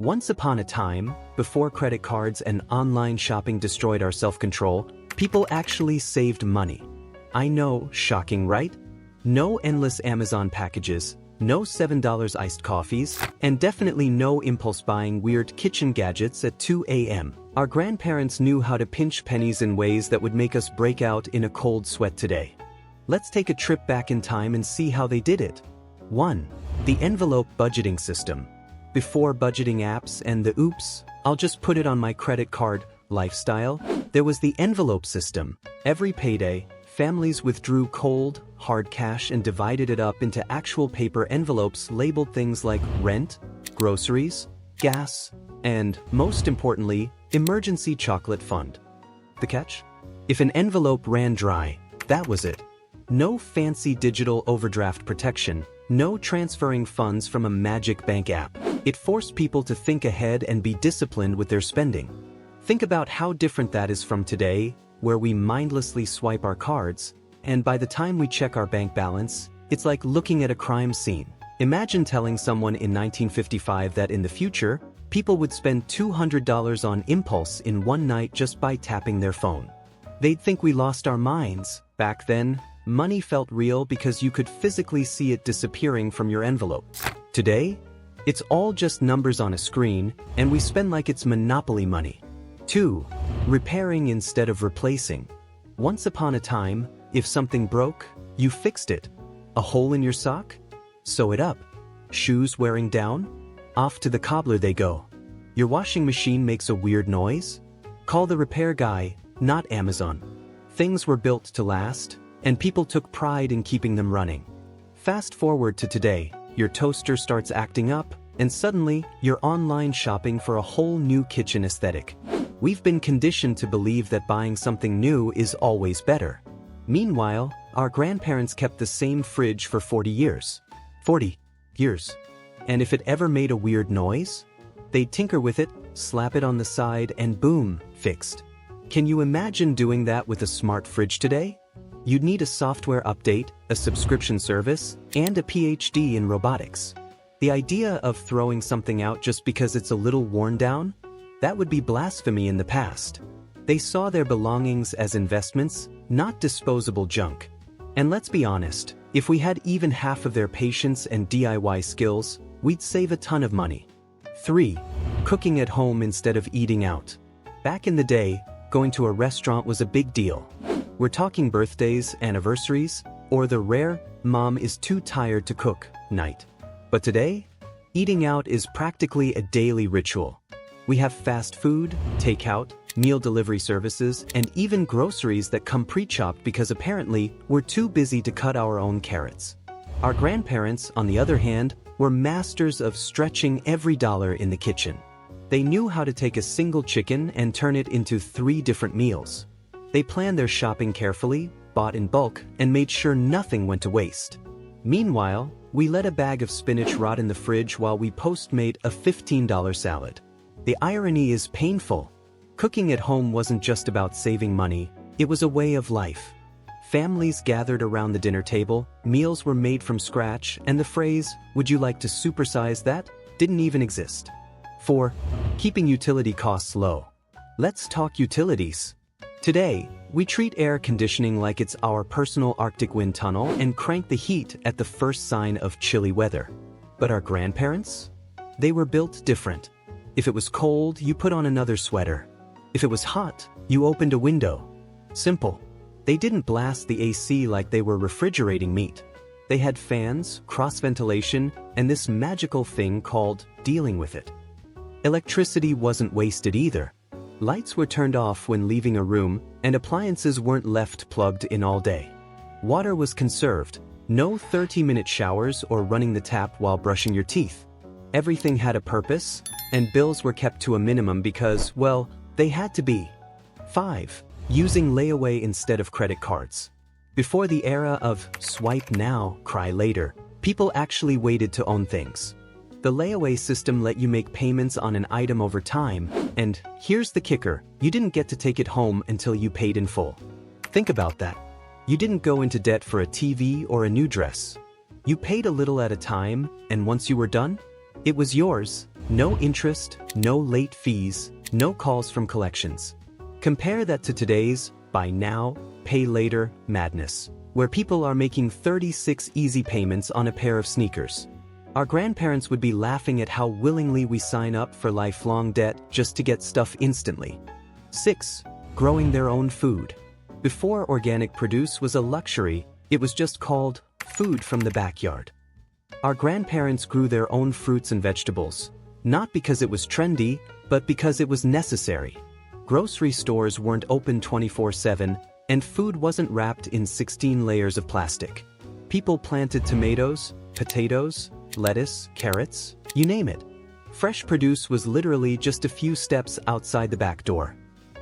Once upon a time, before credit cards and online shopping destroyed our self-control, people actually saved money. I know, shocking, right? No endless Amazon packages, no $7 iced coffees, and definitely no impulse buying weird kitchen gadgets at 2 a.m. Our grandparents knew how to pinch pennies in ways that would make us break out in a cold sweat today. Let's take a trip back in time and see how they did it. 1. The envelope budgeting system. Before budgeting apps and the oops, I'll just put it on my credit card lifestyle, there was the envelope system. Every payday, families withdrew cold, hard cash and divided it up into actual paper envelopes labeled things like rent, groceries, gas, and, most importantly, emergency chocolate fund. The catch? If an envelope ran dry, that was it. No fancy digital overdraft protection, no transferring funds from a magic bank app. It forced people to think ahead and be disciplined with their spending. Think about how different that is from today, where we mindlessly swipe our cards, and by the time we check our bank balance, it's like looking at a crime scene. Imagine telling someone in 1955 that in the future, people would spend $200 on impulse in one night just by tapping their phone. They'd think we lost our minds. Back then, money felt real because you could physically see it disappearing from your envelope. Today, it's all just numbers on a screen, and we spend like it's monopoly money. 2. Repairing instead of replacing. Once upon a time, if something broke, you fixed it. A hole in your sock? Sew it up. Shoes wearing down? Off to the cobbler they go. Your washing machine makes a weird noise? Call the repair guy, not Amazon. Things were built to last, and people took pride in keeping them running. Fast forward to today, your toaster starts acting up, and suddenly, you're online shopping for a whole new kitchen aesthetic. We've been conditioned to believe that buying something new is always better. Meanwhile, our grandparents kept the same fridge for 40 years. 40 years. And if it ever made a weird noise, they'd tinker with it, slap it on the side, and boom, fixed. Can you imagine doing that with a smart fridge today? You'd need a software update, a subscription service, and a PhD in robotics. The idea of throwing something out just because it's a little worn down? That would be blasphemy in the past. They saw their belongings as investments, not disposable junk. And let's be honest, if we had even half of their patience and DIY skills, we'd save a ton of money. 3. Cooking at home instead of eating out. Back in the day, going to a restaurant was a big deal. We're talking birthdays, anniversaries, or the rare "mom is too tired to cook" night. But today, eating out is practically a daily ritual. We have fast food, takeout, meal delivery services, and even groceries that come pre-chopped because apparently we're too busy to cut our own carrots. Our grandparents, on the other hand, were masters of stretching every dollar in the kitchen. They knew how to take a single chicken and turn it into 3 different meals. They planned their shopping carefully, bought in bulk, and made sure nothing went to waste. Meanwhile, we let a bag of spinach rot in the fridge while we post-made a $15 salad. The irony is painful. Cooking at home wasn't just about saving money, it was a way of life. Families gathered around the dinner table, meals were made from scratch, and the phrase, "Would you like to supersize that?" didn't even exist. 4. Keeping utility costs low. Let's talk utilities. Today, we treat air conditioning like it's our personal Arctic wind tunnel and crank the heat at the first sign of chilly weather. But our grandparents? They were built different. If it was cold, you put on another sweater. If it was hot, you opened a window. Simple. They didn't blast the AC like they were refrigerating meat. They had fans, cross-ventilation, and this magical thing called dealing with it. Electricity wasn't wasted either. Lights were turned off when leaving a room, and appliances weren't left plugged in all day. Water was conserved. No 30-minute showers or running the tap while brushing your teeth. Everything had a purpose, and bills were kept to a minimum because, well, they had to be. 5. Using layaway instead of credit cards. Before the era of swipe now, cry later, people actually waited to own things. The layaway system let you make payments on an item over time, and here's the kicker, you didn't get to take it home until you paid in full. Think about that. You didn't go into debt for a TV or a new dress. You paid a little at a time, and once you were done, it was yours, No interest, no late fees, no calls from collections. Compare that to today's buy now, pay later madness, where people are making 36 easy payments on a pair of sneakers. Our grandparents would be laughing at how willingly we sign up for lifelong debt just to get stuff instantly. 6. Growing their own food. Before organic produce was a luxury, it was just called food from the backyard. Our grandparents grew their own fruits and vegetables, not because it was trendy, but because it was necessary. Grocery stores weren't open 24/7, and food wasn't wrapped in 16 layers of plastic. People planted tomatoes, potatoes, lettuce, carrots, you name it. Fresh produce was literally just a few steps outside the back door.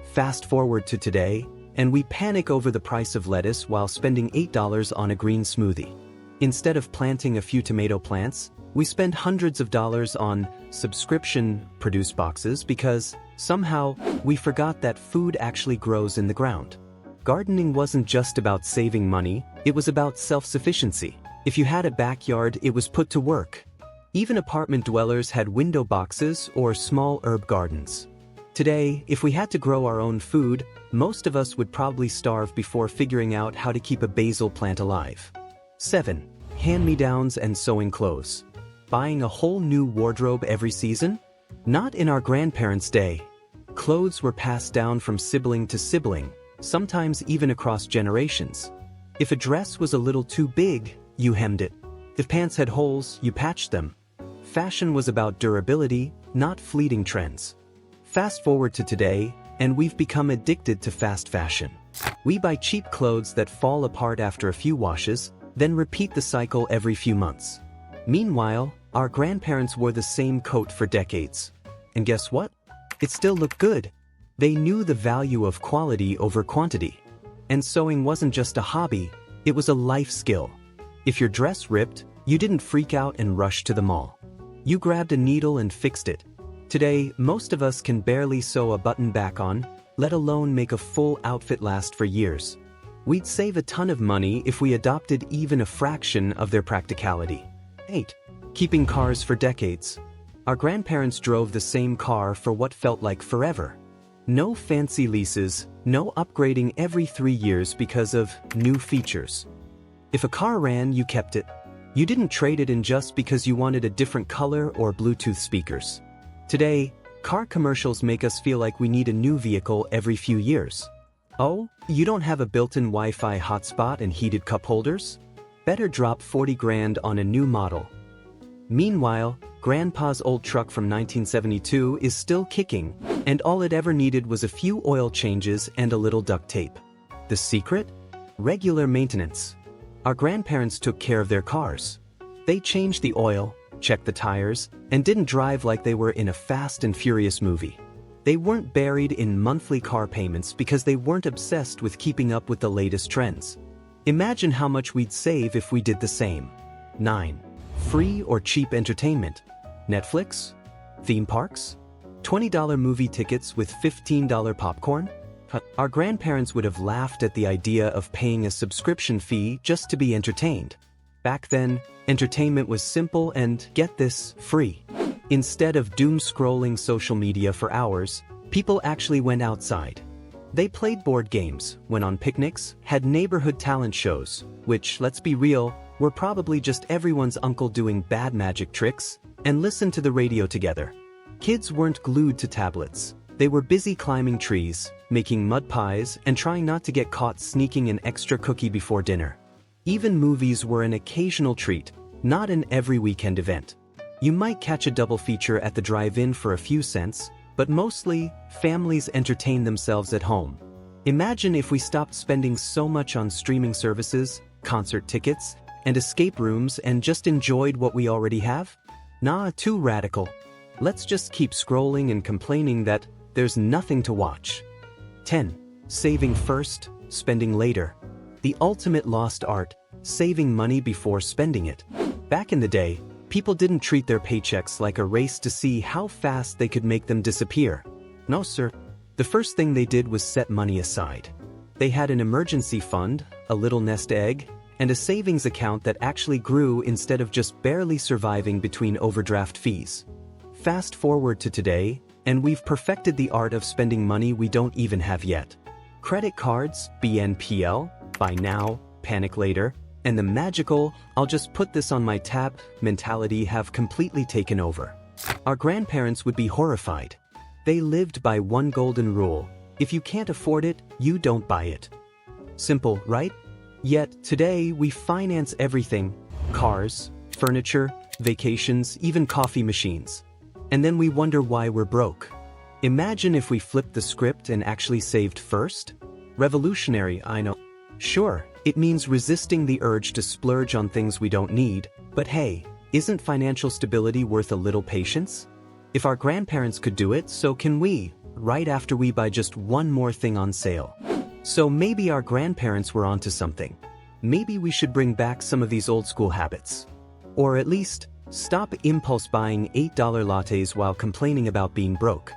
Fast forward to today, and we panic over the price of lettuce while spending $8 on a green smoothie. Instead of planting a few tomato plants, we spend hundreds of dollars on subscription produce boxes because, somehow, we forgot that food actually grows in the ground. Gardening wasn't just about saving money, it was about self-sufficiency. If you had a backyard, it was put to work. Even apartment dwellers had window boxes or small herb gardens. Today, if we had to grow our own food, most of us would probably starve before figuring out how to keep a basil plant alive. 7. Hand-me-downs and sewing clothes. Buying a whole new wardrobe every season? Not in our grandparents' day. Clothes were passed down from sibling to sibling, sometimes even across generations. If a dress was a little too big, you hemmed it. If pants had holes, you patched them. Fashion was about durability, not fleeting trends. Fast forward to today, and we've become addicted to fast fashion. We buy cheap clothes that fall apart after a few washes, then repeat the cycle every few months. Meanwhile, our grandparents wore the same coat for decades. And guess what? It still looked good. They knew the value of quality over quantity. And sewing wasn't just a hobby, it was a life skill. If your dress ripped, you didn't freak out and rush to the mall. You grabbed a needle and fixed it. Today, most of us can barely sew a button back on, let alone make a full outfit last for years. We'd save a ton of money if we adopted even a fraction of their practicality. 8. Keeping cars for decades. Our grandparents drove the same car for what felt like forever. No fancy leases, no upgrading every 3 years because of new features. If a car ran, you kept it. You didn't trade it in just because you wanted a different color or Bluetooth speakers. Today, car commercials make us feel like we need a new vehicle every few years. Oh, you don't have a built-in Wi-Fi hotspot and heated cup holders? Better drop 40 grand on a new model. Meanwhile, Grandpa's old truck from 1972 is still kicking, and all it ever needed was a few oil changes and a little duct tape. The secret? Regular maintenance. Our grandparents took care of their cars. They changed the oil, checked the tires, and didn't drive like they were in a Fast and Furious movie. They weren't buried in monthly car payments because they weren't obsessed with keeping up with the latest trends. Imagine how much we'd save if we did the same. 9. Free or cheap entertainment. Netflix? Theme parks? $20 movie tickets with $15 popcorn? Our grandparents would have laughed at the idea of paying a subscription fee just to be entertained. Back then, entertainment was simple and, get this, free. Instead of doom-scrolling social media for hours, people actually went outside. They played board games, went on picnics, had neighborhood talent shows, which, let's be real, were probably just everyone's uncle doing bad magic tricks, and listened to the radio together. Kids weren't glued to tablets. They were busy climbing trees, making mud pies, and trying not to get caught sneaking an extra cookie before dinner. Even movies were an occasional treat, not an every weekend event. You might catch a double feature at the drive-in for a few cents, but mostly, families entertain themselves at home. Imagine if we stopped spending so much on streaming services, concert tickets, and escape rooms and just enjoyed what we already have? Nah, too radical. Let's just keep scrolling and complaining that there's nothing to watch. 10. Saving first, spending later. The ultimate lost art, saving money before spending it. Back in the day, people didn't treat their paychecks like a race to see how fast they could make them disappear. No, sir. The first thing they did was set money aside. They had an emergency fund, a little nest egg, and a savings account that actually grew instead of just barely surviving between overdraft fees. Fast forward to today, and we've perfected the art of spending money we don't even have yet. Credit cards, BNPL, buy now, panic later, and the magical, I'll just put this on my tab mentality have completely taken over. Our grandparents would be horrified. They lived by one golden rule: if you can't afford it, you don't buy it. Simple, right? Yet, today we finance everything: cars, furniture, vacations, even coffee machines. And then we wonder why we're broke. Imagine if we flipped the script and actually saved first? Revolutionary, I know. Sure, it means resisting the urge to splurge on things we don't need, but hey, isn't financial stability worth a little patience? If our grandparents could do it, so can we, right after we buy just one more thing on sale. So maybe our grandparents were onto something. Maybe we should bring back some of these old school habits. Or at least, stop impulse buying $8 lattes while complaining about being broke.